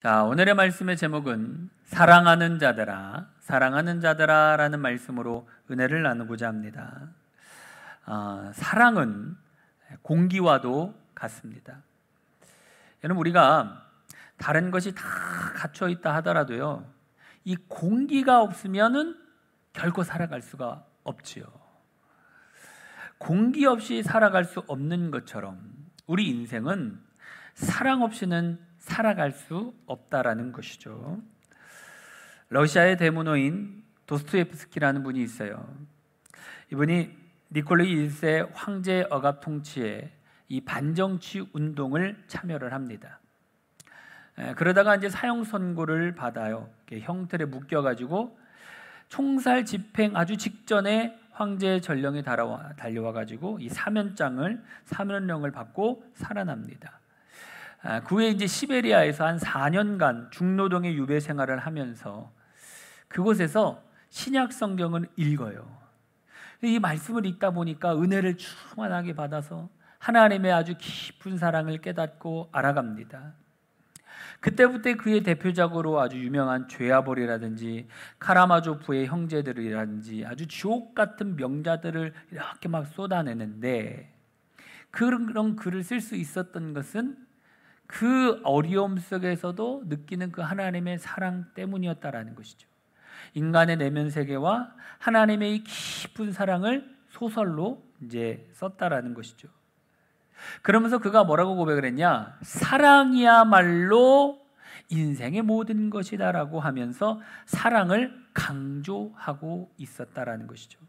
자, 오늘의 말씀의 제목은 사랑하는 자들아, 사랑하는 자들아 라는 말씀으로 은혜를 나누고자 합니다. 사랑은 공기와도 같습니다. 여러분, 우리가 다른 것이 다 갖춰 있다 하더라도요, 이 공기가 없으면은 결코 살아갈 수가 없지요. 공기 없이 살아갈 수 없는 것처럼 우리 인생은 사랑 없이는 살아갈 수 없다라는 것이죠. 러시아의 대문호인 도스토옙스키라는 분이 있어요. 이분이 니콜라이 1세 황제 억압 통치에 이 반정치 운동을 참여를 합니다. 그러다가 이제 사형 선고를 받아요. 형틀에 묶여가지고 총살 집행 아주 직전에 황제의 전령이 달려와가지고 이 사면령을 받고 살아납니다. 그 후에 이제 시베리아에서 한 4년간 중노동의 유배 생활을 하면서 그곳에서 신약 성경을 읽어요. 이 말씀을 읽다 보니까 은혜를 충만하게 받아서 하나님의 아주 깊은 사랑을 깨닫고 알아갑니다. 그때부터 그의 대표적으로 아주 유명한 죄아볼이라든지 카라마조프의 형제들이라든지 아주 주옥 같은 명자들을 이렇게 막 쏟아내는데, 그런 글을 쓸 수 있었던 것은 그 어려움 속에서도 느끼는 그 하나님의 사랑 때문이었다라는 것이죠. 인간의 내면 세계와 하나님의 이 깊은 사랑을 소설로 이제 썼다라는 것이죠. 그러면서 그가 뭐라고 고백을 했냐? 사랑이야말로 인생의 모든 것이다라고 하면서 사랑을 강조하고 있었다라는 것이죠.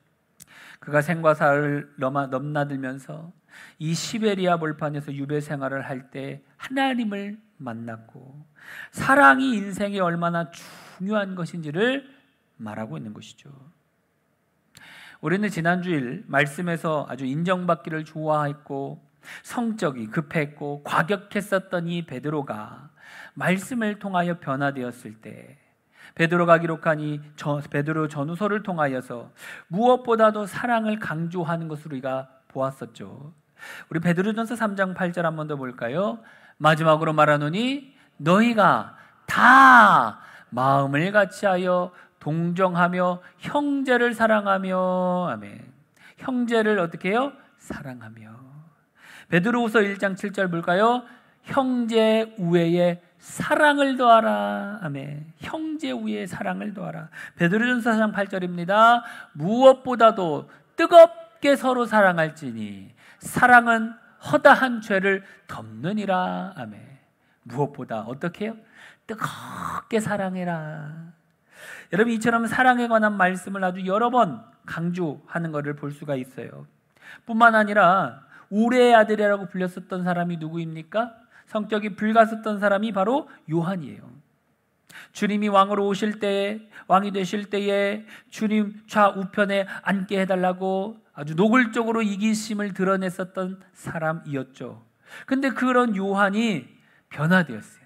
그가 생과 사를 넘나들면서 이 시베리아 벌판에서 유배 생활을 할 때 하나님을 만났고 사랑이 인생에 얼마나 중요한 것인지를 말하고 있는 것이죠. 우리는 지난주일 말씀에서 아주 인정받기를 좋아했고 성적이 급했고 과격했었던 이 베드로가 말씀을 통하여 변화되었을 때 베드로가 기록한 이 베드로 전후서를 통하여서 무엇보다도 사랑을 강조하는 것으로 우리가 보았었죠. 우리 베드로전서 3장 8절 한 번 더 볼까요? 마지막으로 말하노니 너희가 다 마음을 같이하여 동정하며 형제를 사랑하며, 아멘. 형제를 어떻게 해요? 사랑하며. 베드로후서 1장 7절 볼까요? 형제 우애에 사랑을 더하라. 아멘. 형제 우애에 사랑을 더하라. 베드로전서 4장 8절입니다. 무엇보다도 뜨겁게 서로 사랑할지니 사랑은 허다한 죄를 덮느니라. 아멘. 무엇보다 어떻게 해요? 뜨겁게 사랑해라. 여러분, 이처럼 사랑에 관한 말씀을 아주 여러 번 강조하는 것을 볼 수가 있어요. 뿐만 아니라 우레의 아들이라고 불렸었던 사람이 누구입니까? 성격이 불같았던 사람이 바로 요한이에요. 주님이 왕으로 오실 때에, 왕이 되실 때에 주님 좌우편에 앉게 해달라고 아주 노골적으로 이기심을 드러냈었던 사람이었죠. 근데 그런 요한이 변화되었어요.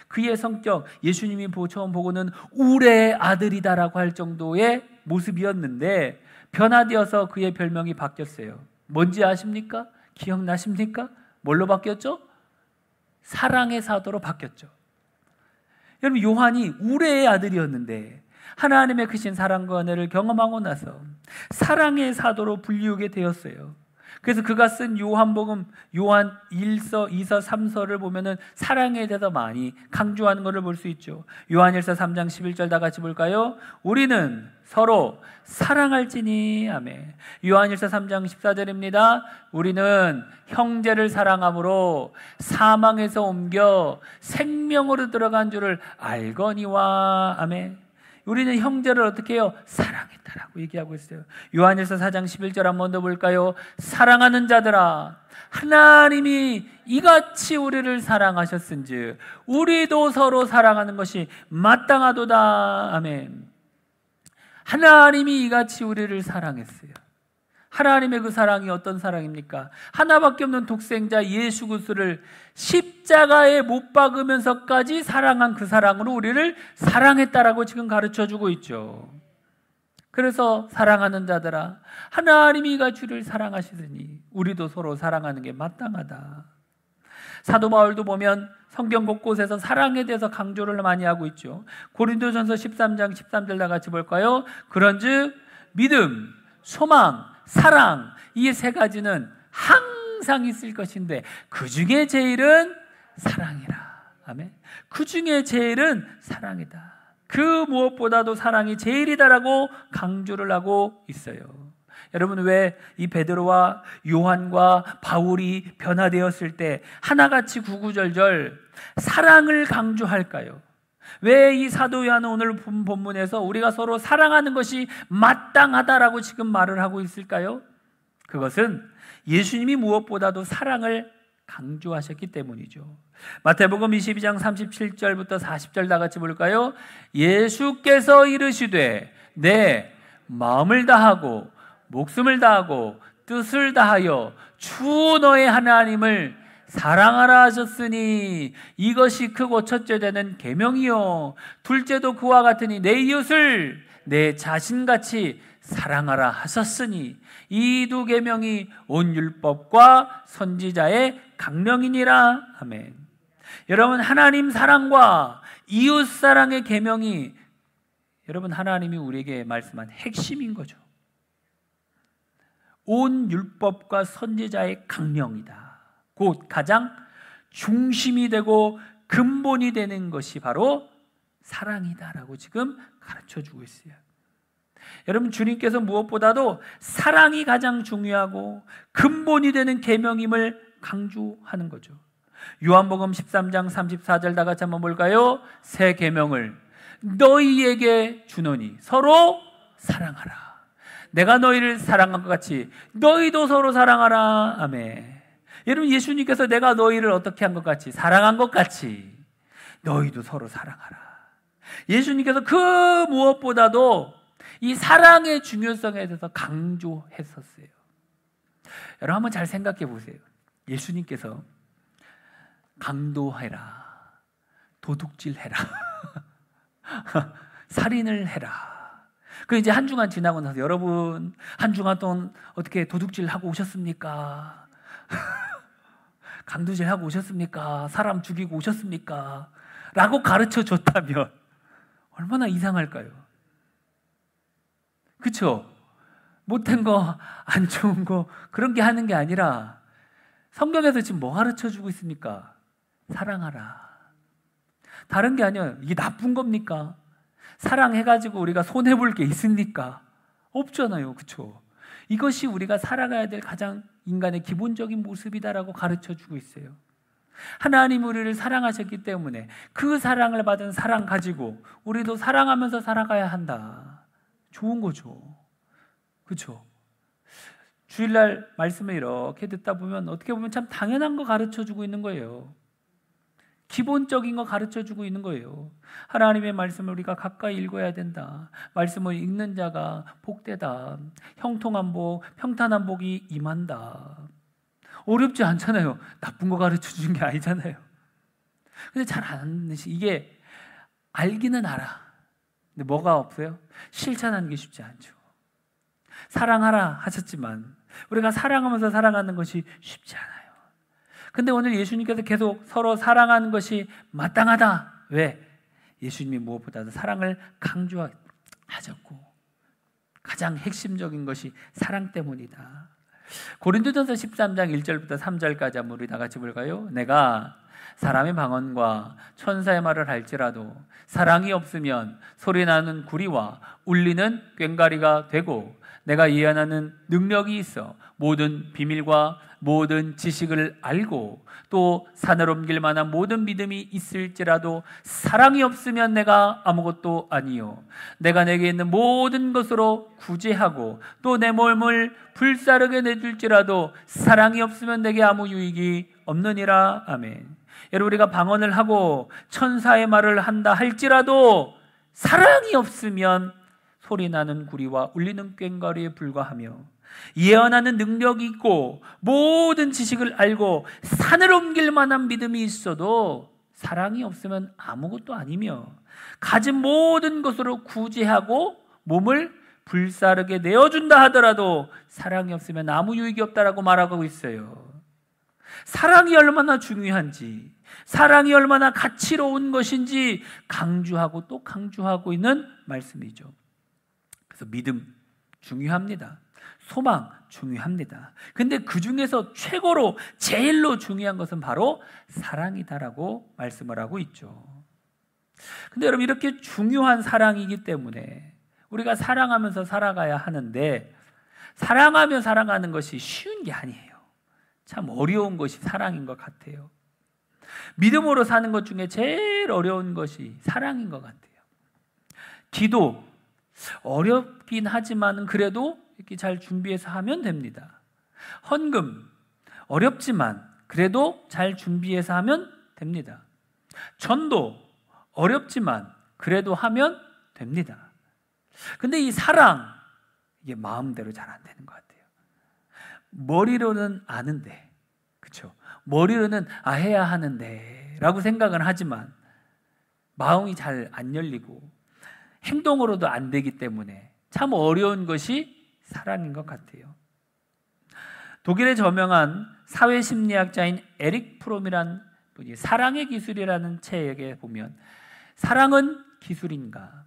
그의 성격, 예수님이 처음 보고는 우레의 아들이다라고 할 정도의 모습이었는데 변화되어서 그의 별명이 바뀌었어요. 뭔지 아십니까? 기억나십니까? 뭘로 바뀌었죠? 사랑의 사도로 바뀌었죠. 여러분, 요한이 우레의 아들이었는데 하나님의 크신 사랑과 은혜를 경험하고 나서 사랑의 사도로 불리우게 되었어요. 그래서 그가 쓴 요한복음, 요한 1서, 2서, 3서를 보면은 사랑에 대해서 많이 강조하는 것을 볼 수 있죠. 요한 1서 3장 11절 다 같이 볼까요? 우리는 서로 사랑할지니. 아멘. 요한 1서 3장 14절입니다. 우리는 형제를 사랑함으로 사망에서 옮겨 생명으로 들어간 줄을 알거니와. 아멘. 우리는 형제를 어떻게 해요? 사랑했다라고 얘기하고 있어요. 요한일서 4장 11절 한 번 더 볼까요? 사랑하는 자들아, 하나님이 이같이 우리를 사랑하셨은즉 우리도 서로 사랑하는 것이 마땅하도다. 아멘. 하나님이 이같이 우리를 사랑했어요. 하나님의 그 사랑이 어떤 사랑입니까? 하나밖에 없는 독생자 예수 그리스도를 십자가에 못 박으면서까지 사랑한 그 사랑으로 우리를 사랑했다라고 지금 가르쳐주고 있죠. 그래서 사랑하는 자들아, 하나님이 이같이 우리를 사랑하시더니 우리도 서로 사랑하는 게 마땅하다. 사도 바울도 보면 성경 곳곳에서 사랑에 대해서 강조를 많이 하고 있죠. 고린도전서 13장 13절 다 같이 볼까요? 그런즉 믿음, 소망, 사랑, 이 세 가지는 항상 있을 것인데 그 중에 제일은 사랑이라. 아멘. 그 중에 제일은 사랑이다. 그 무엇보다도 사랑이 제일이다라고 강조를 하고 있어요. 여러분, 왜 이 베드로와 요한과 바울이 변화되었을 때 하나같이 구구절절 사랑을 강조할까요? 왜 이 사도 요한은 오늘 본문에서 우리가 서로 사랑하는 것이 마땅하다라고 지금 말을 하고 있을까요? 그것은 예수님이 무엇보다도 사랑을 강조하셨기 때문이죠. 마태복음 22장 37절부터 40절 다 같이 볼까요? 예수께서 이르시되 내 마음을 다하고 목숨을 다하고 뜻을 다하여 주 너의 하나님을 사랑하라 하셨으니 이것이 크고 첫째 되는 계명이요 둘째도 그와 같으니 내 이웃을 내 자신같이 사랑하라 하셨으니 이 두 계명이 온 율법과 선지자의 강령이니라. 아멘. 여러분, 하나님 사랑과 이웃 사랑의 계명이 여러분 하나님이 우리에게 말씀한 핵심인 거죠. 온 율법과 선지자의 강령이다. 곧 가장 중심이 되고 근본이 되는 것이 바로 사랑이다라고 지금 가르쳐주고 있어요. 여러분, 주님께서 무엇보다도 사랑이 가장 중요하고 근본이 되는 계명임을 강조하는 거죠. 요한복음 13장 34절 다 같이 한번 볼까요? 새 계명을 너희에게 주노니 서로 사랑하라. 내가 너희를 사랑한 것 같이 너희도 서로 사랑하라. 아멘. 여러분, 예수님께서 내가 너희를 어떻게 한 것 같이 사랑한 것 같이 너희도 서로 사랑하라. 예수님께서 그 무엇보다도 이 사랑의 중요성에 대해서 강조했었어요. 여러분, 한번 잘 생각해 보세요. 예수님께서 강도해라, 도둑질해라, 살인을 해라. 그 이제 한 주간 지나고 나서 여러분 한 주간 동안 어떻게 도둑질 하고 오셨습니까? 강도질 하고 오셨습니까? 사람 죽이고 오셨습니까? 라고 가르쳐 줬다면 얼마나 이상할까요? 그렇죠? 못한 거, 안 좋은 거 그런 게 하는 게 아니라 성경에서 지금 뭐 가르쳐 주고 있습니까? 사랑하라. 다른 게 아니에요. 이게 나쁜 겁니까? 사랑해가지고 우리가 손해볼 게 있습니까? 없잖아요. 그렇죠? 이것이 우리가 살아가야 될 가장 인간의 기본적인 모습이다라고 가르쳐주고 있어요. 하나님 우리를 사랑하셨기 때문에 그 사랑을 받은 사랑 가지고 우리도 사랑하면서 살아가야 한다. 좋은 거죠. 그렇죠? 주일날 말씀을 이렇게 듣다 보면 어떻게 보면 참 당연한 거 가르쳐주고 있는 거예요. 기본적인 거 가르쳐주고 있는 거예요. 하나님의 말씀을 우리가 가까이 읽어야 된다. 말씀을 읽는 자가 복되다. 형통한 복, 평탄한 복이 임한다. 어렵지 않잖아요. 나쁜 거 가르쳐주는 게 아니잖아요. 근데 잘 안 듣는 이게 알기는 알아. 근데 뭐가 없어요? 실천하는 게 쉽지 않죠. 사랑하라 하셨지만 우리가 사랑하면서 살아가는 것이 쉽지 않아요. 근데 오늘 예수님께서 계속 서로 사랑하는 것이 마땅하다. 왜? 예수님이 무엇보다도 사랑을 강조하셨고 가장 핵심적인 것이 사랑 때문이다. 고린도전서 13장 1절부터 3절까지 한번 우리 다 같이 볼까요? 내가 사람의 방언과 천사의 말을 할지라도 사랑이 없으면 소리나는 구리와 울리는 꽹과리가 되고 내가 예언하는 능력이 있어 모든 비밀과 모든 지식을 알고 또 산을 옮길 만한 모든 믿음이 있을지라도 사랑이 없으면 내가 아무것도 아니요 내가 내게 있는 모든 것으로 구제하고 또 내 몸을 불사르게 내줄지라도 사랑이 없으면 내게 아무 유익이 없느니라. 아멘. 여러분, 우리가 방언을 하고 천사의 말을 한다 할지라도 사랑이 없으면 소리나는 구리와 울리는 꽹과리에 불과하며 예언하는 능력이 있고 모든 지식을 알고 산을 옮길 만한 믿음이 있어도 사랑이 없으면 아무것도 아니며 가진 모든 것으로 구제하고 몸을 불사르게 내어준다 하더라도 사랑이 없으면 아무 유익이 없다라고 말하고 있어요. 사랑이 얼마나 중요한지, 사랑이 얼마나 가치로운 것인지 강조하고 또 강조하고 있는 말씀이죠. 그래서 믿음 중요합니다. 소망 중요합니다. 근데 그 중에서 최고로 제일로 중요한 것은 바로 사랑이다라고 말씀을 하고 있죠. 근데 여러분, 이렇게 중요한 사랑이기 때문에 우리가 사랑하면서 살아가야 하는데, 사랑하며 살아가는 것이 쉬운 게 아니에요. 참 어려운 것이 사랑인 것 같아요. 믿음으로 사는 것 중에 제일 어려운 것이 사랑인 것 같아요. 기도 어렵긴 하지만 그래도 이렇게 잘 준비해서 하면 됩니다. 헌금 어렵지만 그래도 잘 준비해서 하면 됩니다. 전도 어렵지만 그래도 하면 됩니다. 근데 이 사랑, 이게 마음대로 잘 안 되는 것 같아요. 머리로는 아는데, 그렇죠? 머리로는 해야 하는데 라고 생각은 하지만 마음이 잘 안 열리고 행동으로도 안 되기 때문에 참 어려운 것이 사랑인 것 같아요. 독일의 저명한 사회심리학자인 에릭 프롬이란 분이 사랑의 기술이라는 책에 보면, 사랑은 기술인가?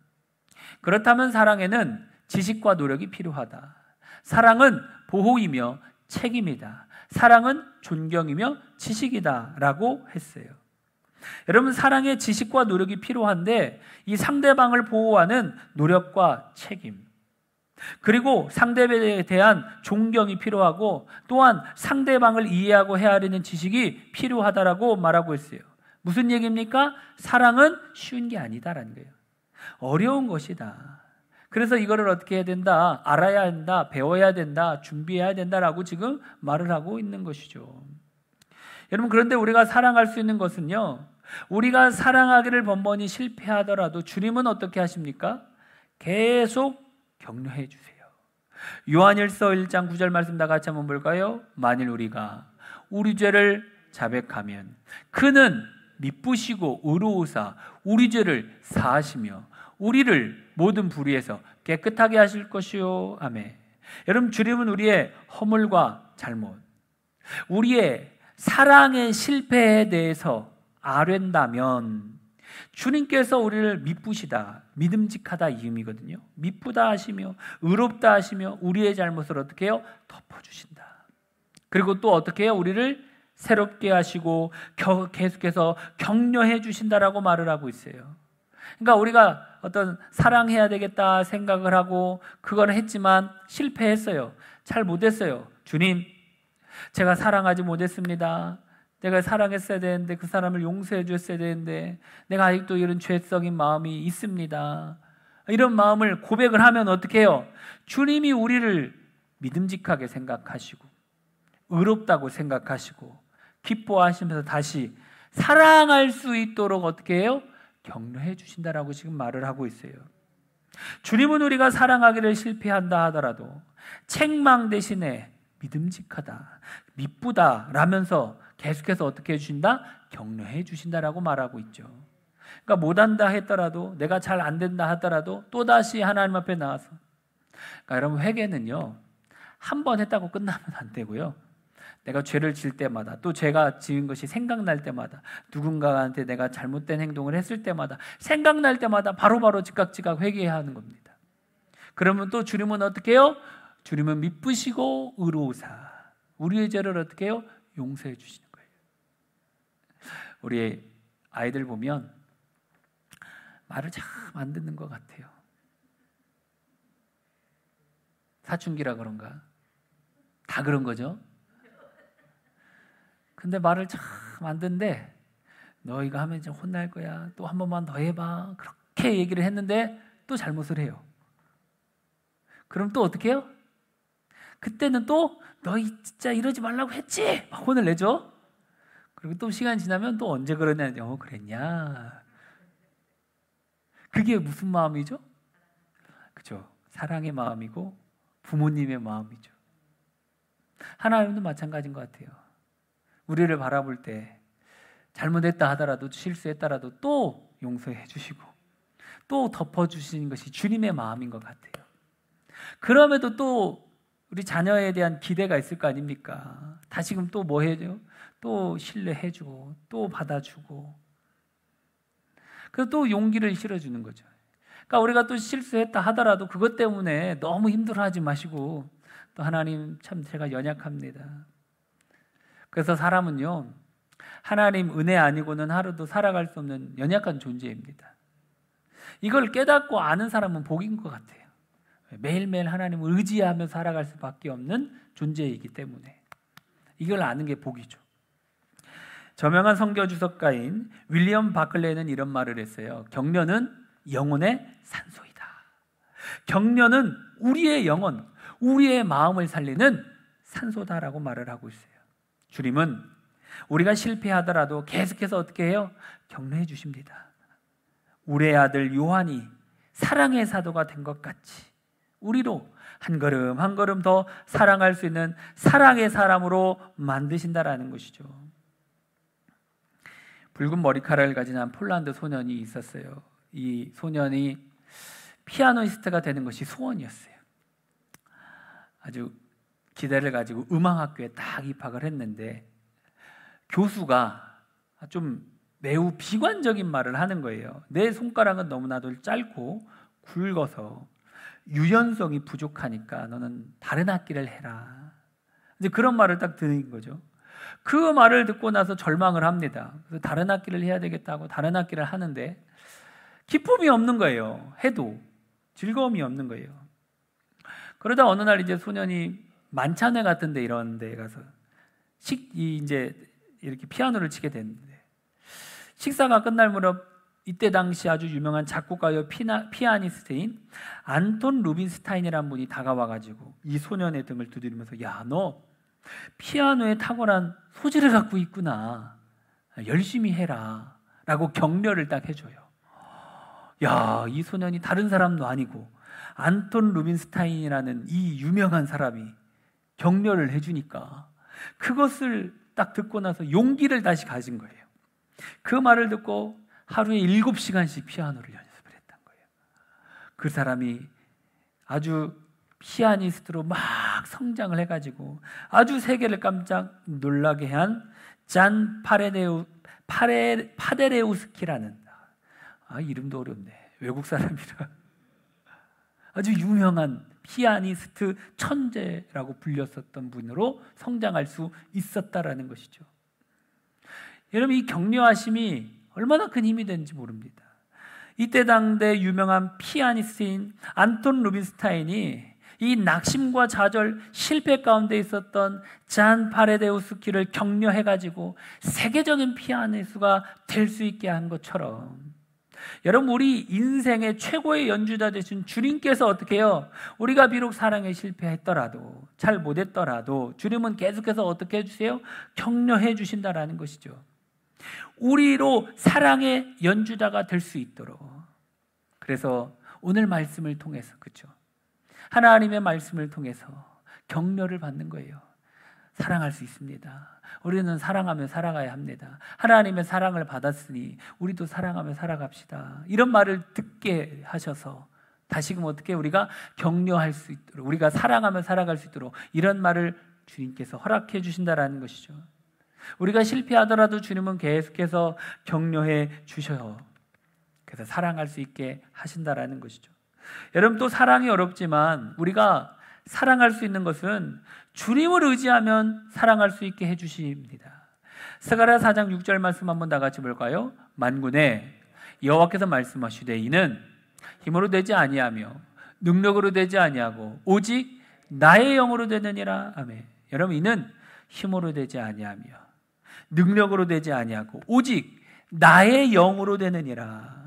그렇다면 사랑에는 지식과 노력이 필요하다. 사랑은 보호이며 책임이다. 사랑은 존경이며 지식이다 라고 했어요. 여러분, 사랑에 지식과 노력이 필요한데 이 상대방을 보호하는 노력과 책임, 그리고 상대방에 대한 존경이 필요하고 또한 상대방을 이해하고 헤아리는 지식이 필요하다라고 말하고 있어요. 무슨 얘기입니까? 사랑은 쉬운 게 아니다라는 거예요. 어려운 것이다. 그래서 이거를 어떻게 해야 된다? 알아야 한다, 배워야 된다, 준비해야 된다라고 지금 말을 하고 있는 것이죠. 여러분, 그런데 우리가 사랑할 수 있는 것은요, 우리가 사랑하기를 번번이 실패하더라도 주님은 어떻게 하십니까? 계속 격려해 주세요. 요한일서 1장 9절 말씀 다 같이 한번 볼까요? 만일 우리가 우리 죄를 자백하면 그는 미쁘시고 의로우사 우리 죄를 사하시며 우리를 모든 불의에서 깨끗하게 하실 것이요. 아멘. 여러분, 주님은 우리의 허물과 잘못, 우리의 사랑의 실패에 대해서 아랜다면 주님께서 우리를 미쁘시다, 믿음직하다 이 의미거든요. 미쁘다 하시며 의롭다 하시며 우리의 잘못을 어떻게 해요? 덮어주신다. 그리고 또 어떻게 해요? 우리를 새롭게 하시고 계속해서 격려해 주신다라고 말을 하고 있어요. 그러니까 우리가 어떤 사랑해야 되겠다 생각을 하고 그걸 했지만 실패했어요. 잘 못했어요. 주님, 제가 사랑하지 못했습니다. 내가 사랑했어야 되는데, 그 사람을 용서해 줬어야 되는데 내가 아직도 이런 죄성인 마음이 있습니다. 이런 마음을 고백을 하면 어떻게 해요? 주님이 우리를 믿음직하게 생각하시고 의롭다고 생각하시고 기뻐하시면서 다시 사랑할 수 있도록 어떻게 해요? 격려해 주신다라고 지금 말을 하고 있어요. 주님은 우리가 사랑하기를 실패한다 하더라도 책망 대신에 믿음직하다, 미쁘다 라면서 계속해서 어떻게 해주신다? 격려해 주신다라고 말하고 있죠. 그러니까 못한다 했더라도, 내가 잘 안 된다 하더라도 또다시 하나님 앞에 나와서, 그러니까 여러분, 회개는요 한 번 했다고 끝나면 안 되고요, 내가 죄를 질 때마다, 또 제가 지은 것이 생각날 때마다, 누군가한테 내가 잘못된 행동을 했을 때마다, 생각날 때마다 바로바로 즉각 회개해야 하는 겁니다. 그러면 또 주님은 어떻게 해요? 주님은 미쁘시고 의로우사 우리의 죄를 어떻게 해요? 용서해 주시는 거예요. 우리 아이들 보면 말을 참 안 듣는 것 같아요. 사춘기라 그런가? 다 그런 거죠. 근데 말을 참 안 듣는데, 너 이거 하면 이제 혼날 거야, 또 한 번만 더 해봐, 그렇게 얘기를 했는데 또 잘못을 해요. 그럼 또 어떻게 해요? 그때는 또 너 진짜 이러지 말라고 했지? 막 혼을 내죠. 그리고 또 시간 지나면 또 언제 그러냐, 그랬냐. 그게 무슨 마음이죠? 그죠? 사랑의 마음이고 부모님의 마음이죠. 하나님도 마찬가지인 것 같아요. 우리를 바라볼 때 잘못했다 하더라도, 실수했다라도 또 용서해 주시고 또 덮어주시는 것이 주님의 마음인 것 같아요. 그럼에도 또 우리 자녀에 대한 기대가 있을 거 아닙니까? 다시금 또 뭐 해야죠? 또 신뢰해주고 또 받아주고 그래서 또 용기를 실어주는 거죠. 그러니까 우리가 또 실수했다 하더라도 그것 때문에 너무 힘들어하지 마시고 또 하나님 참 제가 연약합니다. 그래서 사람은요 하나님 은혜 아니고는 하루도 살아갈 수 없는 연약한 존재입니다. 이걸 깨닫고 아는 사람은 복인 것 같아요. 매일매일 하나님을 의지하며 살아갈 수밖에 없는 존재이기 때문에 이걸 아는 게 복이죠. 저명한 선교 주석가인 윌리엄 바클레이는 이런 말을 했어요. 격려는 영혼의 산소이다. 격려는 우리의 영혼, 우리의 마음을 살리는 산소다라고 말을 하고 있어요. 주님은 우리가 실패하더라도 계속해서 어떻게 해요? 격려해 주십니다. 우리의 아들 요한이 사랑의 사도가 된 것 같이 우리로 한 걸음 한 걸음 더 사랑할 수 있는 사랑의 사람으로 만드신다라는 것이죠. 붉은 머리카락을 가진 한 폴란드 소년이 있었어요. 이 소년이 피아니스트가 되는 것이 소원이었어요. 아주 기대를 가지고 음악학교에 딱 입학을 했는데 교수가 좀 매우 비관적인 말을 하는 거예요. 내 손가락은 너무나도 짧고 굵어서 유연성이 부족하니까 너는 다른 악기를 해라. 이제 그런 말을 딱 듣는 거죠. 그 말을 듣고 나서 절망을 합니다. 그래서 다른 악기를 해야 되겠다고 다른 악기를 하는데 기쁨이 없는 거예요. 해도 즐거움이 없는 거예요. 그러다 어느 날 이제 소년이 만찬회 같은 데 이런 데 가서 이제 이렇게 피아노를 치게 됐는데 식사가 끝날 무렵 이때 당시 아주 유명한 작곡가요 피아니스트인 안톤 루빈스타인이라는 분이 다가와가지고 이 소년의 등을 두드리면서 야, 너 피아노에 탁월한 소질을 갖고 있구나. 열심히 해라. 라고 격려를 딱 해줘요. 야, 이 소년이 다른 사람도 아니고 안톤 루빈스타인이라는 이 유명한 사람이 격려를 해주니까 그것을 딱 듣고 나서 용기를 다시 가진 거예요. 그 말을 듣고 하루에 7시간씩 피아노를 연습을 했던 거예요. 그 사람이 아주 피아니스트로 막 성장을 해가지고 아주 세계를 깜짝 놀라게 한 잔 파데레우스키라는 이름도 어렵네. 외국 사람이라 아주 유명한 피아니스트 천재라고 불렸었던 분으로 성장할 수 있었다라는 것이죠. 여러분 이 격려하심이 얼마나 큰 힘이 되는지 모릅니다. 이때 당대 유명한 피아니스트인 안톤 루빈스타인이 이 낙심과 좌절, 실패 가운데 있었던 잔 파데레우스키를 격려해가지고 세계적인 피아니스트가 될 수 있게 한 것처럼 여러분 우리 인생의 최고의 연주자 되신 주님께서 어떻게 해요? 우리가 비록 사랑에 실패했더라도 잘 못했더라도 주님은 계속해서 어떻게 해주세요? 격려해 주신다라는 것이죠. 우리로 사랑의 연주자가 될 수 있도록. 그래서 오늘 말씀을 통해서 그렇죠? 하나님의 말씀을 통해서 격려를 받는 거예요. 사랑할 수 있습니다. 우리는 사랑하며 살아가야 합니다. 하나님의 사랑을 받았으니 우리도 사랑하며 살아갑시다. 이런 말을 듣게 하셔서 다시금 어떻게 우리가 격려할 수 있도록 우리가 사랑하며 살아갈 수 있도록 이런 말을 주님께서 허락해 주신다라는 것이죠. 우리가 실패하더라도 주님은 계속해서 격려해 주셔요. 그래서 사랑할 수 있게 하신다라는 것이죠. 여러분 또 사랑이 어렵지만 우리가 사랑할 수 있는 것은 주님을 의지하면 사랑할 수 있게 해주십니다. 스가랴 4장 6절 말씀 한번 다 같이 볼까요? 만군의 여호와께서 말씀하시되 이는 힘으로 되지 아니하며 능력으로 되지 아니하고 오직 나의 영으로 되느니라. 아멘. 여러분 이는 힘으로 되지 아니하며 능력으로 되지 아니하고 오직 나의 영으로 되느니라.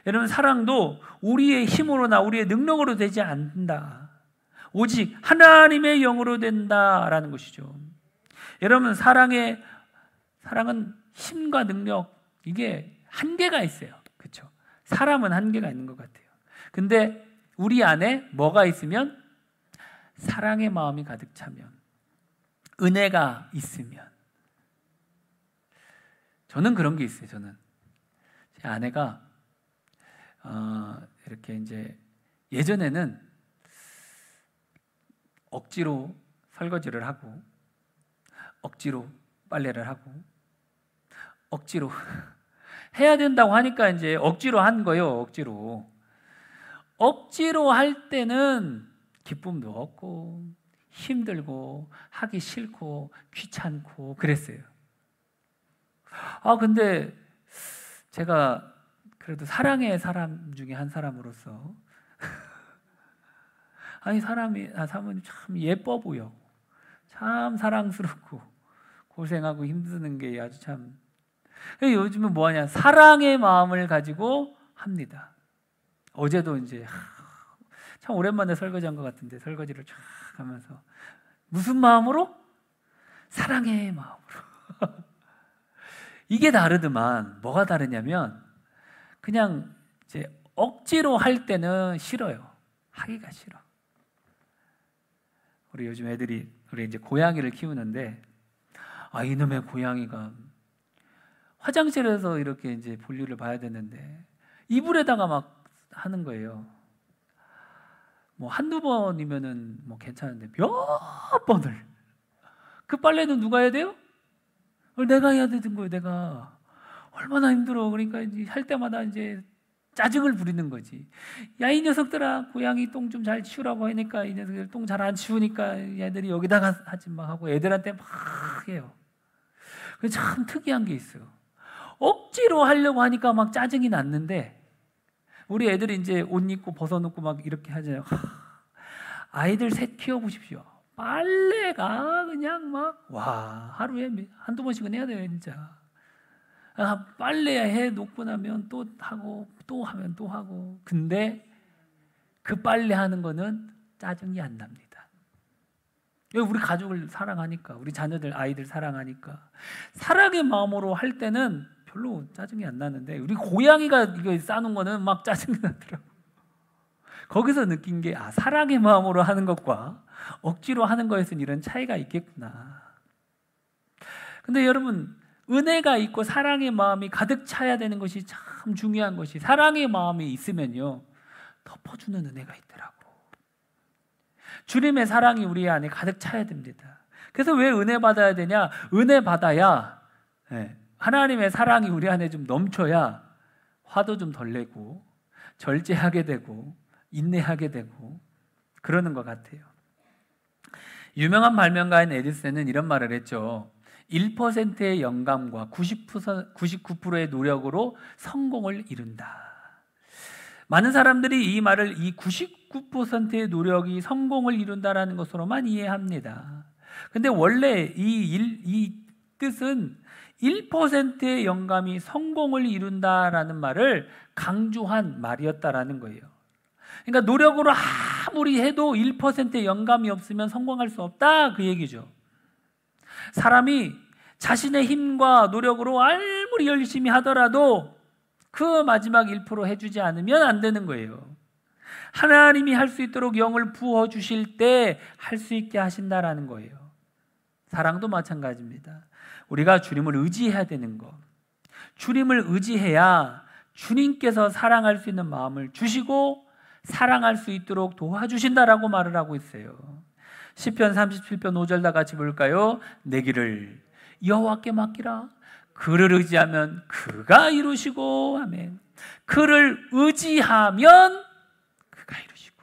여러분 사랑도 우리의 힘으로나 우리의 능력으로 되지 않는다. 오직 하나님의 영으로 된다라는 것이죠. 여러분 사랑은 힘과 능력 이게 한계가 있어요. 그렇죠? 사람은 한계가 있는 것 같아요. 근데 우리 안에 뭐가 있으면 사랑의 마음이 가득 차면 은혜가 있으면 저는 그런 게 있어요. 저는 제 아내가 이렇게 이제 예전에는 억지로 설거지를 하고 억지로 빨래를 하고 억지로 해야 된다고 하니까 이제 억지로 한 거예요. 억지로 할 때는 기쁨도 없고 힘들고 하기 싫고 귀찮고 그랬어요. 근데 제가 그래도 사랑의 사람 중에 한 사람으로서 사모님 참 예뻐 보여, 참 사랑스럽고 고생하고 힘드는 게 아주 참. 요즘은 뭐하냐, 사랑의 마음을 가지고 합니다. 어제도 이제 참 오랜만에 설거지한 것 같은데 설거지를 쫙 하면서 무슨 마음으로? 사랑의 마음으로. 이게 다르더만. 뭐가 다르냐면 그냥 이제 억지로 할 때는 싫어요. 하기가 싫어. 우리 요즘 애들이 우리 이제 고양이를 키우는데 이놈의 고양이가 화장실에서 이렇게 이제 볼일을 봐야 되는데 이불에다가 막 하는 거예요. 뭐 한두 번이면은 뭐 괜찮은데 몇 번을. 그 빨래는 누가 해야 돼요? 내가 해야 되는 거예요. 내가 얼마나 힘들어. 그러니까 이제 할 때마다 이제 짜증을 부리는 거지. 야, 이 녀석들아, 고양이 똥 좀 잘 치우라고 하니까 이 녀석들 똥 잘 안 치우니까 애들이 여기다가 하지 마 하고 애들한테 막 해요. 그래서 참 특이한 게 있어요. 억지로 하려고 하니까 막 짜증이 났는데 우리 애들이 이제 옷 입고 벗어놓고 막 이렇게 하잖아요. 아이들 셋 키워보십시오. 빨래가 그냥 막 하루에 한두 번씩은 해야 돼요, 진짜. 빨래 해놓고 나면 또 하고 또 하면 또 하고. 근데 그 빨래 하는 거는 짜증이 안 납니다. 우리 가족을 사랑하니까, 우리 자녀들, 아이들 사랑하니까 사랑의 마음으로 할 때는 별로 짜증이 안 나는데 우리 고양이가 이거 싸는 거는 막 짜증이 나더라고. 거기서 느낀 게 사랑의 마음으로 하는 것과 억지로 하는 거에서는 이런 차이가 있겠구나. 근데 여러분, 은혜가 있고 사랑의 마음이 가득 차야 되는 것이 참 중요한 것이, 사랑의 마음이 있으면요 덮어주는 은혜가 있더라고. 주님의 사랑이 우리 안에 가득 차야 됩니다. 그래서 왜 은혜 받아야 되냐? 은혜 받아야 하나님의 사랑이 우리 안에 좀 넘쳐야 화도 좀 덜 내고 절제하게 되고 인내하게 되고 그러는 것 같아요. 유명한 발명가인 에디슨은 이런 말을 했죠. 1%의 영감과 99%의 노력으로 성공을 이룬다. 많은 사람들이 이 말을 이 99%의 노력이 성공을 이룬다라는 것으로만 이해합니다. 근데 원래 이 뜻은 1%의 영감이 성공을 이룬다라는 말을 강조한 말이었다라는 거예요. 그러니까 노력으로 아무리 해도 1%의 영감이 없으면 성공할 수 없다, 그 얘기죠. 사람이 자신의 힘과 노력으로 아무리 열심히 하더라도 그 마지막 1% 해주지 않으면 안 되는 거예요. 하나님이 할 수 있도록 영을 부어주실 때 할 수 있게 하신다라는 거예요. 사랑도 마찬가지입니다. 우리가 주님을 의지해야 되는 것. 주님을 의지해야 주님께서 사랑할 수 있는 마음을 주시고 사랑할 수 있도록 도와주신다라고 말을 하고 있어요. 시편 37편 5절 다 같이 볼까요? 내 길을 여호와께 맡기라. 그를 의지하면 그가 이루시고. 아멘. 그를 의지하면 그가 이루시고.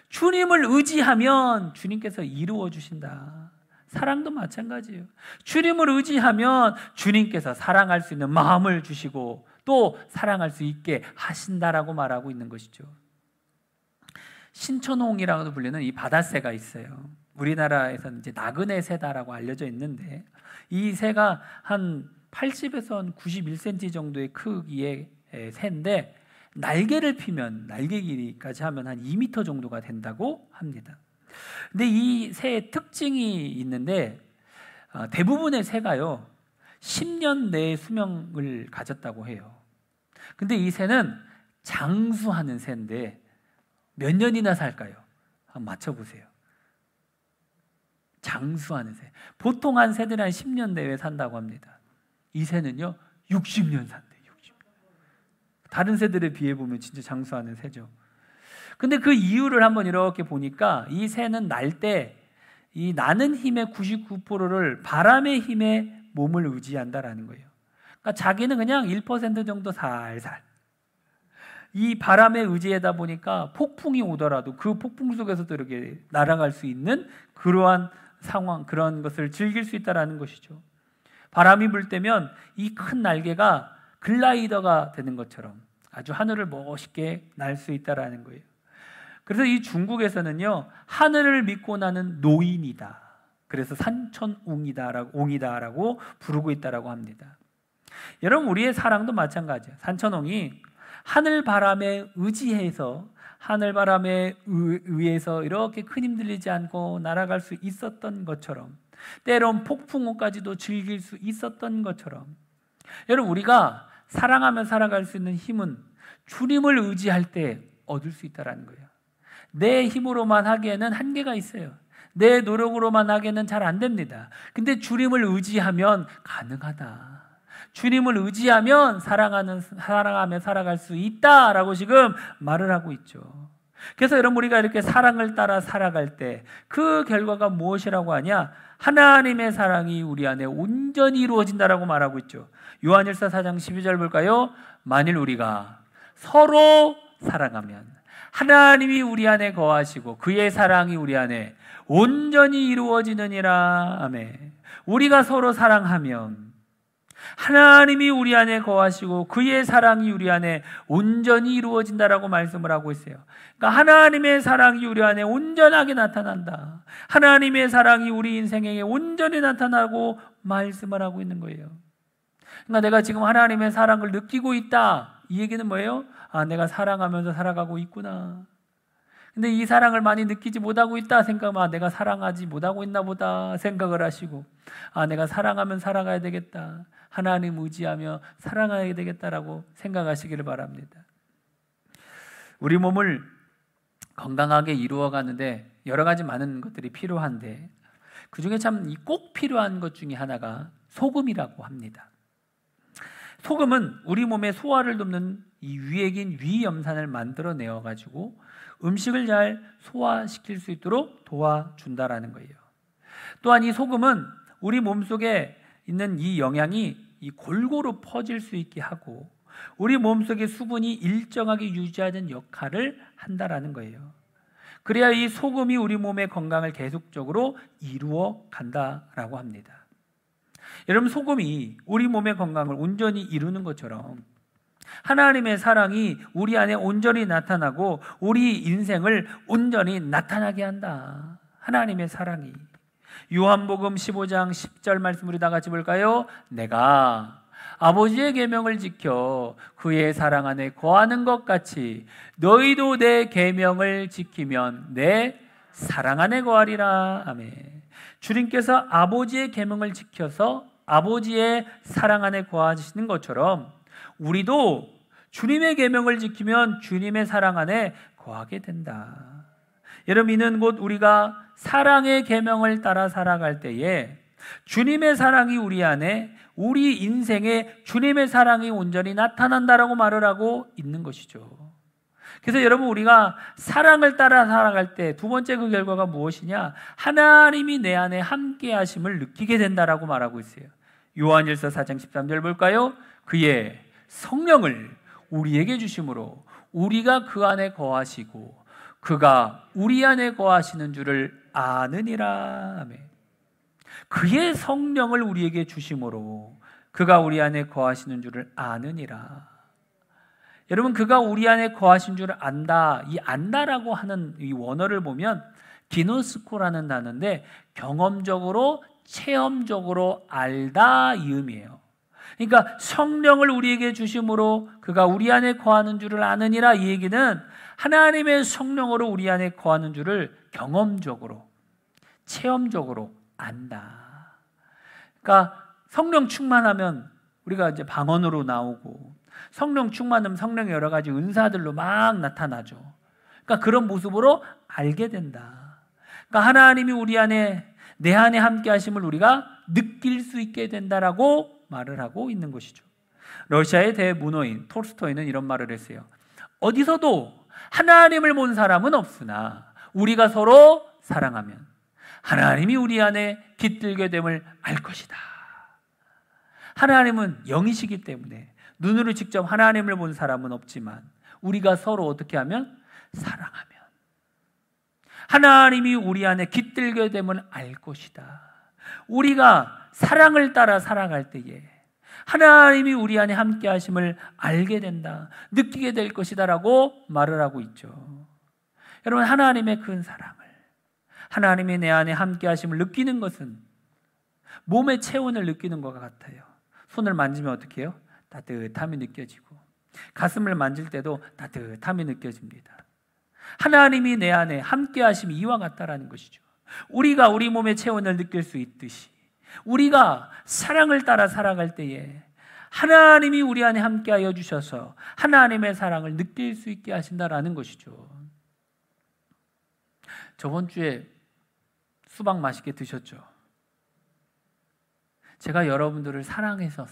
주님을 의지하면 주님께서 이루어 주신다. 사랑도 마찬가지예요. 주님을 의지하면 주님께서 사랑할 수 있는 마음을 주시고 또 사랑할 수 있게 하신다라고 말하고 있는 것이죠. 신천홍이라고도 불리는 이 바다새가 있어요. 우리나라에서는 이제 나그네 새다라고 알려져 있는데 이 새가 한 80에서 한 91cm 정도의 크기의 새인데 날개를 피면 날개 길이까지 하면 한 2m 정도가 된다고 합니다. 근데 이 새의 특징이 있는데 대부분의 새가요 10년 내에 수명을 가졌다고 해요. 근데 이 새는 장수하는 새인데 몇 년이나 살까요? 한번 맞춰보세요. 장수하는 새. 보통 한 새들이 한 10년 내외 산다고 합니다. 이 새는요 60년 산대요. 60년. 다른 새들에 비해 보면 진짜 장수하는 새죠. 근데 그 이유를 한번 이렇게 보니까 이 새는 날 때 이 나는 힘의 99%를 바람의 힘에 몸을 의지한다라는 거예요. 그러니까 자기는 그냥 1% 정도 살살 이 바람에 의지하다 보니까 폭풍이 오더라도 그 폭풍 속에서도 이렇게 날아갈 수 있는 그러한 상황, 그런 것을 즐길 수 있다는 것이죠. 바람이 불 때면 이 큰 날개가 글라이더가 되는 것처럼 아주 하늘을 멋있게 날 수 있다는 거예요. 그래서 이 중국에서는요, 하늘을 믿고 나는 노인이다. 그래서 산천옹이다라고 부르고 있다라고 합니다. 여러분, 우리의 사랑도 마찬가지예요. 산천옹이 하늘 바람에 의지해서 하늘 바람에 의해서 이렇게 큰 힘 들리지 않고 날아갈 수 있었던 것처럼, 때론 폭풍우까지도 즐길 수 있었던 것처럼, 여러분, 우리가 사랑하며 살아갈 수 있는 힘은 주님을 의지할 때 얻을 수 있다는 거예요. 내 힘으로만 하기에는 한계가 있어요. 내 노력으로만 하기에는 잘 안 됩니다. 근데 주님을 의지하면 가능하다. 주님을 의지하면 사랑하며 살아갈 수 있다라고 지금 말을 하고 있죠. 그래서 여러분, 우리가 이렇게 사랑을 따라 살아갈 때 그 결과가 무엇이라고 하냐? 하나님의 사랑이 우리 안에 온전히 이루어진다라고 말하고 있죠. 요한일서 4장 12절 볼까요? 만일 우리가 서로 사랑하면 하나님이 우리 안에 거하시고 그의 사랑이 우리 안에 온전히 이루어지느니라. 아멘. 우리가 서로 사랑하면 하나님이 우리 안에 거하시고 그의 사랑이 우리 안에 온전히 이루어진다라고 말씀을 하고 있어요. 그러니까 하나님의 사랑이 우리 안에 온전하게 나타난다. 하나님의 사랑이 우리 인생에 온전히 나타나고 말씀을 하고 있는 거예요. 그러니까 내가 지금 하나님의 사랑을 느끼고 있다. 이 얘기는 뭐예요? 아, 내가 사랑하면서 살아가고 있구나. 근데 이 사랑을 많이 느끼지 못하고 있다 생각하면, 아, 내가 사랑하지 못하고 있나 보다 생각을 하시고, 아, 내가 사랑하면 살아가야 되겠다. 하나님 의지하며 사랑해야 되겠다라고 생각하시기를 바랍니다. 우리 몸을 건강하게 이루어가는데 여러 가지 많은 것들이 필요한데, 그 중에 참 꼭 필요한 것 중에 하나가 소금이라고 합니다. 소금은 우리 몸의 소화를 돕는 이 위액인 위염산을 만들어내어 가지고 음식을 잘 소화시킬 수 있도록 도와준다라는 거예요. 또한 이 소금은 우리 몸속에 있는 이 영양이 이 골고루 퍼질 수 있게 하고 우리 몸속의 수분이 일정하게 유지하는 역할을 한다라는 거예요. 그래야 이 소금이 우리 몸의 건강을 계속적으로 이루어 간다라고 합니다. 여러분, 소금이 우리 몸의 건강을 온전히 이루는 것처럼 하나님의 사랑이 우리 안에 온전히 나타나고 우리 인생을 온전히 나타나게 한다. 하나님의 사랑이. 요한복음 15장 10절 말씀 우리 다 같이 볼까요? 내가 아버지의 계명을 지켜 그의 사랑 안에 거하는 것 같이 너희도 내 계명을 지키면 내 사랑 안에 거하리라. 아멘. 주님께서 아버지의 계명을 지켜서 아버지의 사랑 안에 거하시는 것처럼 우리도 주님의 계명을 지키면 주님의 사랑 안에 거하게 된다. 여러분, 이는 곧 우리가 사랑의 계명을 따라 살아갈 때에 주님의 사랑이 우리 안에, 우리 인생에 주님의 사랑이 온전히 나타난다라고 말을 하고 있는 것이죠. 그래서 여러분, 우리가 사랑을 따라 살아갈 때 두 번째 그 결과가 무엇이냐? 하나님이 내 안에 함께 하심을 느끼게 된다라고 말하고 있어요. 요한일서 4장 13절 볼까요? 그의 성령을 우리에게 주심으로 우리가 그 안에 거하시고 그가 우리 안에 거하시는 줄을 아느니라. 아멘. 그의 성령을 우리에게 주심으로 그가 우리 안에 거하시는 줄을 아느니라. 여러분, 그가 우리 안에 거하신 줄을 안다. 이 안다라고 하는 이 원어를 보면 기노스코라는 단어인데 경험적으로, 체험적으로 알다 이 의미예요. 그러니까 성령을 우리에게 주심으로 그가 우리 안에 거하는 줄을 아느니라. 이 얘기는 하나님의 성령으로 우리 안에 거하는 줄을 경험적으로, 체험적으로 안다. 그러니까 성령 충만하면 우리가 이제 방언으로 나오고, 성령 충만하면 성령의 여러 가지 은사들로 막 나타나죠. 그러니까 그런 모습으로 알게 된다. 그러니까 하나님이 우리 안에, 내 안에 함께 하심을 우리가 느낄 수 있게 된다라고 말을 하고 있는 것이죠. 러시아의 대문호인 톨스토이는 이런 말을 했어요. 어디서도 하나님을 본 사람은 없으나 우리가 서로 사랑하면 하나님이 우리 안에 깃들게 됨을 알 것이다. 하나님은 영이시기 때문에 눈으로 직접 하나님을 본 사람은 없지만 우리가 서로 어떻게 하면? 사랑하면 하나님이 우리 안에 깃들게 되면 알 것이다. 우리가 사랑을 따라 살아갈 때에 하나님이 우리 안에 함께 하심을 알게 된다, 느끼게 될 것이다 라고 말을 하고 있죠. 여러분, 하나님의 큰 사랑을, 하나님이 내 안에 함께 하심을 느끼는 것은 몸의 체온을 느끼는 것과 같아요. 손을 만지면 어떻게 해요? 따뜻함이 느껴지고, 가슴을 만질 때도 따뜻함이 느껴집니다. 하나님이 내 안에 함께 하심이 이와 같다라는 것이죠. 우리가 우리 몸의 체온을 느낄 수 있듯이 우리가 사랑을 따라 살아갈 때에 하나님이 우리 안에 함께하여 주셔서 하나님의 사랑을 느낄 수 있게 하신다라는 것이죠. 저번 주에 수박 맛있게 드셨죠? 제가 여러분들을 사랑해서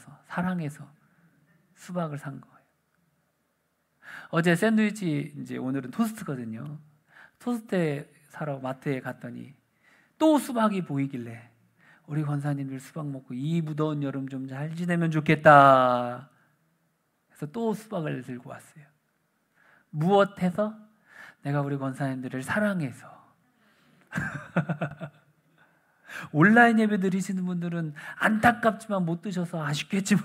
수박을 산 거예요. 어제 샌드위치, 이제 오늘은 토스트거든요. 토스트 사러 마트에 갔더니 또 수박이 보이길래 우리 권사님들 수박 먹고 이 무더운 여름 좀 잘 지내면 좋겠다. 그래서 또 수박을 들고 왔어요. 무엇해서? 내가 우리 권사님들을 사랑해서. 온라인 예배 드리시는 분들은 안타깝지만 못 드셔서 아쉽겠지만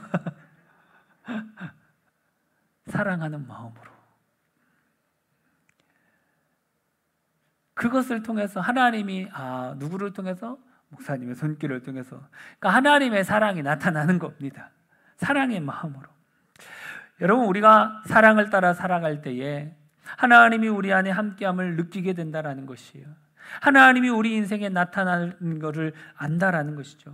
사랑하는 마음으로 그것을 통해서 하나님이 누구를 통해서? 목사님의 손길을 통해서, 그러니까 하나님의 사랑이 나타나는 겁니다. 사랑의 마음으로. 여러분, 우리가 사랑을 따라 살아갈 때에 하나님이 우리 안에 함께함을 느끼게 된다라는 것이에요. 하나님이 우리 인생에 나타나는 것을 안다라는 것이죠.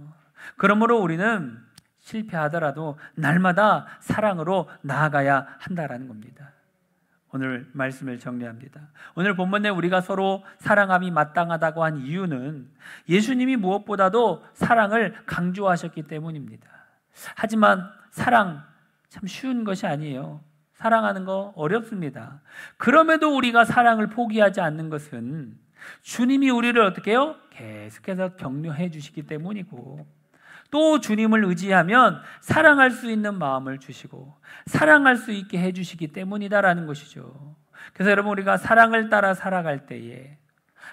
그러므로 우리는 실패하더라도 날마다 사랑으로 나아가야 한다라는 겁니다. 오늘 말씀을 정리합니다. 오늘 본문에 우리가 서로 사랑함이 마땅하다고 한 이유는 예수님이 무엇보다도 사랑을 강조하셨기 때문입니다. 하지만 사랑 참 쉬운 것이 아니에요. 사랑하는 거 어렵습니다. 그럼에도 우리가 사랑을 포기하지 않는 것은 주님이 우리를 어떻게 해요? 계속해서 격려해 주시기 때문이고, 또 주님을 의지하면 사랑할 수 있는 마음을 주시고 사랑할 수 있게 해주시기 때문이다라는 것이죠. 그래서 여러분, 우리가 사랑을 따라 살아갈 때에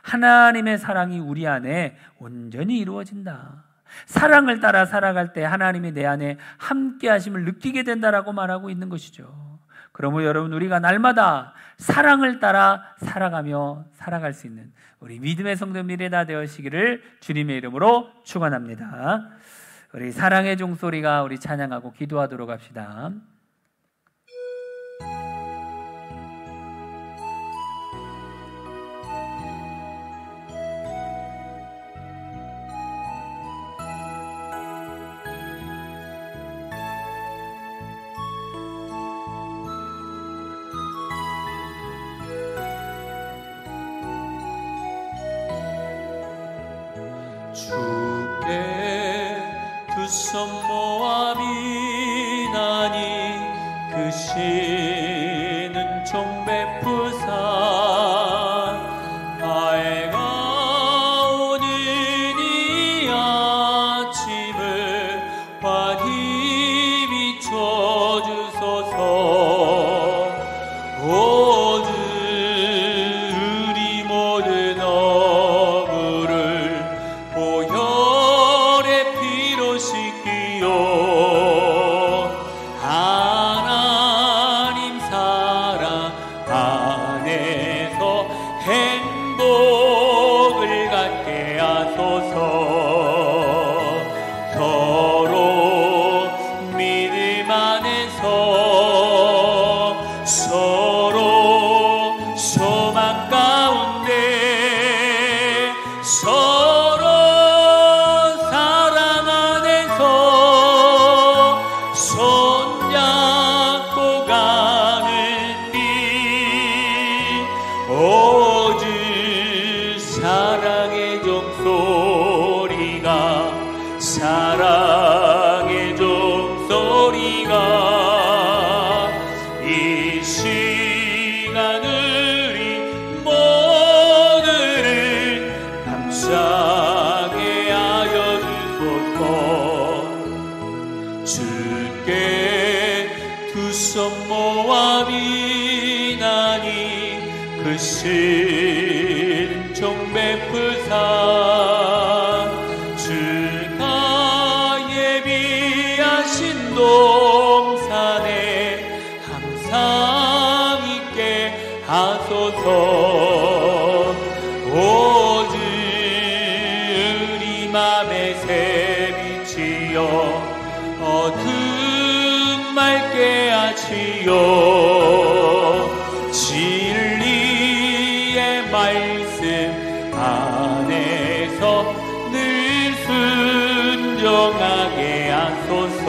하나님의 사랑이 우리 안에 온전히 이루어진다. 사랑을 따라 살아갈 때 하나님이 내 안에 함께 하심을 느끼게 된다라고 말하고 있는 것이죠. 그러므로 여러분, 우리가 날마다 사랑을 따라 살아가며 살아갈 수 있는 우리 믿음의 성도들이 다 되시기를 주님의 이름으로 축원합니다. 우리 사랑의 종소리가 우리 찬양하고 기도하도록 합시다. 손 모아 비나니 그 씨는 총 베푸사 밝아오는 이 아침을 환히 비춰주소서. 오늘 우리 모든 어부를 보혈의 피로 씻기요 하나님 사랑 안에서 행복을 갖게 하소서. 서로 믿음 안에서 서로 소망 가운데 서로 사랑 안에서 손잡고 가는 길 오직 사랑의 종소리가 사랑의 종소리가 이 시간 우리 모두를 감싸게 하여 주소서. 주 그 신종 베푸사 주가 예비하신 동산에 항상 있게 하소서. 오직 우리 맘에 새 빛이여 어둠 맑게 하시오. 진리의 말씀 안에서 늘 순종하게 하소서.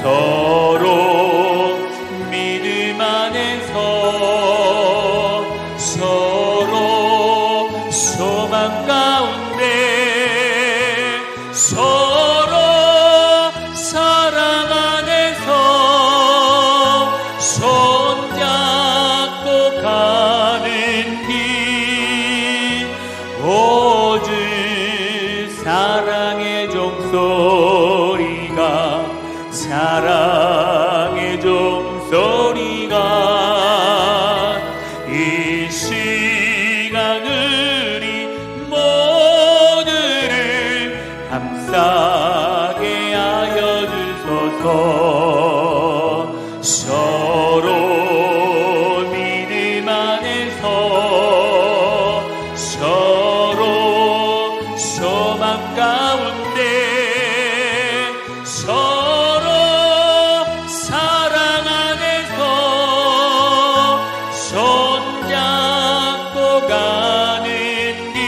서로 믿음 안에서 서로 소망 가운데 서로 사랑 안에서 손잡고 가는 길. 오직 사랑의 종소리가 사랑의 종소리가 이 시간 우리 모두를 감싸게 하여 주소서. 서로 믿음 안에서 서로 소망 가운데 서로 사랑 안에서 손잡고 가는 길.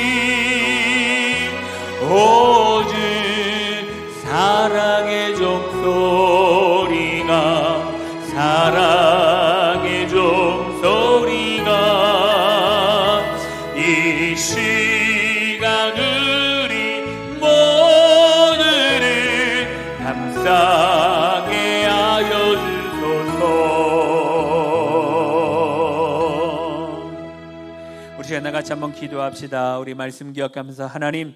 오직 사랑의 종소리가 사랑의 종소리가 이 시간 우리 모두를 감싸게 하여 주소서. 우리 시간 같이 한번 기도합시다. 우리 말씀 기억하면서 하나님,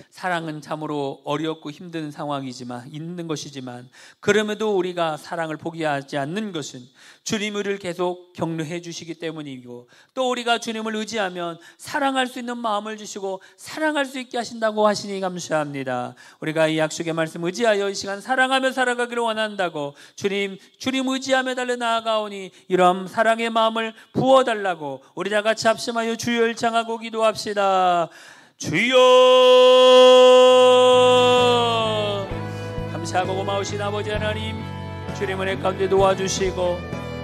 사랑은 참으로 어렵고 힘든 상황이지만 있는 것이지만 그럼에도 우리가 사랑을 포기하지 않는 것은 주님 우리를 계속 격려해 주시기 때문이고 또 우리가 주님을 의지하면 사랑할 수 있는 마음을 주시고 사랑할 수 있게 하신다고 하시니 감사합니다. 우리가 이 약속의 말씀 의지하여 이 시간 사랑하며 살아가기를 원한다고 주님 의지하며 달려 나아가오니 이런 사랑의 마음을 부어달라고 우리 다 같이 합심하여 주여를 청하고 기도합시다. 주여, 감사하고 고마우신 아버지 하나님, 주님 은혜 가운데 도와주시고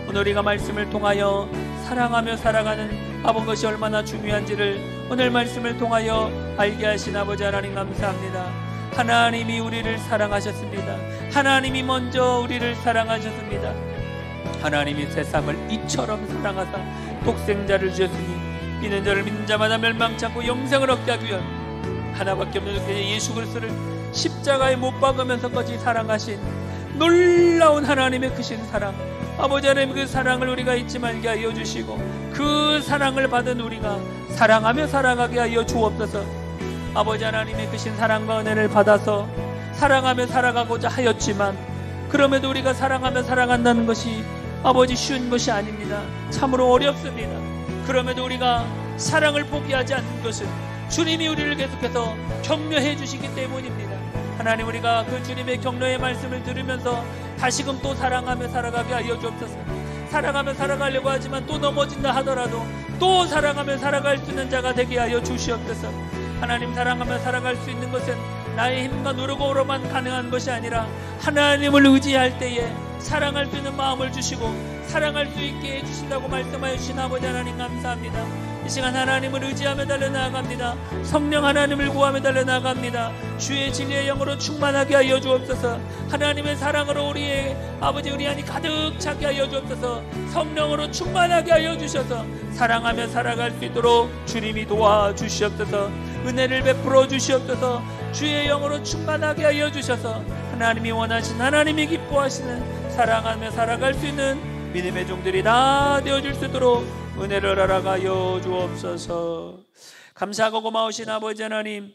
오늘 우리가 말씀을 통하여 사랑하며 살아가는 것이 얼마나 중요한지를 오늘 말씀을 통하여 알게 하신 아버지 하나님 감사합니다. 하나님이 우리를 사랑하셨습니다. 하나님이 먼저 우리를 사랑하셨습니다. 하나님이 세상을 이처럼 사랑하사 독생자를 주셨으니 이는 저를 믿는 자마다 멸망치 않고 영생을 얻게 하기 위한 하나밖에 없는 그 예수 그리스도를 십자가에 못 박으면서까지 사랑하신 놀라운 하나님의 크신 사랑, 아버지 하나님 그 사랑을 우리가 잊지 말게 하여 주시고 그 사랑을 받은 우리가 사랑하며 살아가게 하여 주옵소서. 아버지 하나님의 크신 사랑과 은혜를 받아서 사랑하며 살아가고자 하였지만 그럼에도 우리가 사랑하며 살아간다는 것이 아버지 쉬운 것이 아닙니다. 참으로 어렵습니다. 그럼에도 우리가 사랑을 포기하지 않는 것은 주님이 우리를 계속해서 격려해 주시기 때문입니다. 하나님, 우리가 그 주님의 격려의 말씀을 들으면서 다시금 또 사랑하며 살아가게 하여 주옵소서. 사랑하며 살아가려고 하지만 또 넘어진다 하더라도 또 사랑하며 살아갈 수 있는 자가 되게 하여 주시옵소서. 하나님, 사랑하며 살아갈 수 있는 것은 나의 힘과 노력으로만 가능한 것이 아니라 하나님을 의지할 때에 사랑할 수 있는 마음을 주시고 사랑할 수 있게 해주신다고 말씀하여 주신 아버지 하나님 감사합니다. 이 시간 하나님을 의지하며 달려나갑니다. 성령 하나님을 구하며 달려나갑니다. 주의 진리의 영으로 충만하게 하여 주옵소서. 하나님의 사랑으로 우리의 아버지 우리 안이 가득 차게 하여 주옵소서. 성령으로 충만하게 하여 주셔서 사랑하며 살아갈 수 있도록 주님이 도와주시옵소서. 은혜를 베풀어 주시옵소서. 주의 영으로 충만하게 하여 주셔서 하나님이 원하신, 하나님이 기뻐하시는 사랑하며 살아갈 수 있는 믿음의 종들이 다 되어줄 수 있도록 은혜를 허락하여 주옵소서. 감사하고 고마우신 아버지 하나님,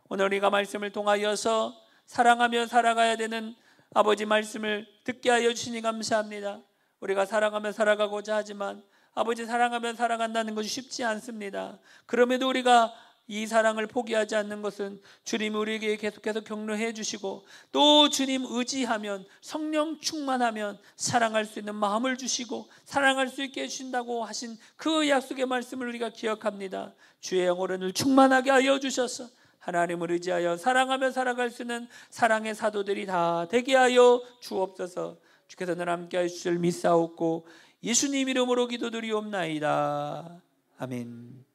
오늘 우리가 말씀을 통하여서 사랑하며 살아가야 되는 아버지 말씀을 듣게 하여 주시니 감사합니다. 우리가 사랑하며 살아가고자 하지만 아버지 사랑하며 살아간다는 것이 쉽지 않습니다. 그럼에도 우리가 이 사랑을 포기하지 않는 것은 주님 우리에게 계속해서 격려해 주시고 또 주님 의지하면 성령 충만하면 사랑할 수 있는 마음을 주시고 사랑할 수 있게 해주신다고 하신 그 약속의 말씀을 우리가 기억합니다. 주의 영으로 늘 충만하게 하여 주셔서 하나님을 의지하여 사랑하며 살아갈 수 있는 사랑의 사도들이 다 되게 하여 주옵소서. 주께서 늘 함께 하실 줄 믿사옵고 예수님 이름으로 기도드리옵나이다. 아멘.